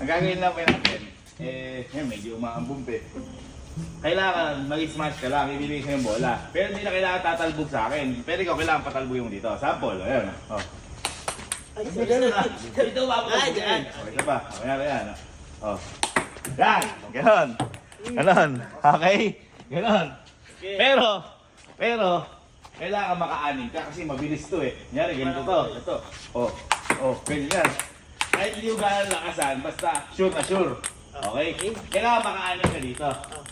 gagawin lang natin, medyo umaambump eh. Kailangan mag-smash ka lang, ibibigay sa yung bola. Pero hindi na kailangan tatalbog sa akin. Pero ikaw kailangan patalbogin mo dito. Sample, ayan. Oh. Dito umabot. Okay, isa pa. Ayan. Oh. Yan, ganon. Ganon. Okay? Ganon. Pero, kailangan maka-anim ka kasi mabilis to eh. Nyari, ganito to. Ito. Ganyan yan. Kahit hindi yung gano'n lakasan, basta sure na sure. Okay? Kailangan maka-anim ka dito.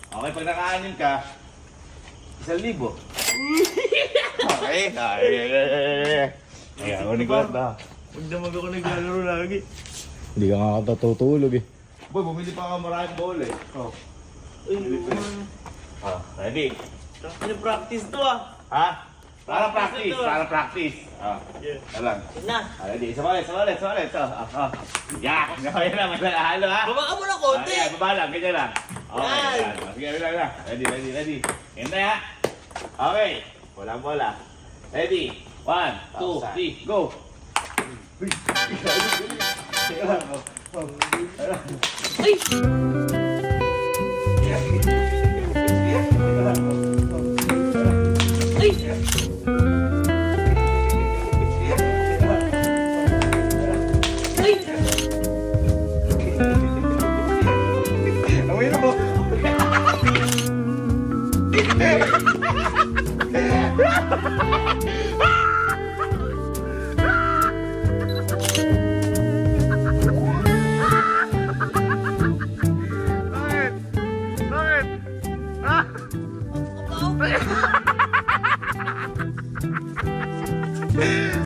Okay, pag naka-anim ka, 1,000. Okay? Ayan, unig ko na. Huwag naman ako naglalaro lagi. Hindi ka nga katutulog eh. Boy, bumili pa ka maraming bola eh. Oh. Ready? Practice to ah. Ha? Para practice. Yeah. Alam. Na. Ready? Isa ulit. Yan! Yan na, may halo ha? Baba ka muna konti. Ayan, baba lang, ganyan lang. Okay, Yan. yan. Sige, lang. Ready. Yan na ha? Okay. Walang bola. Ready? 1, 2, 3, go! Ay!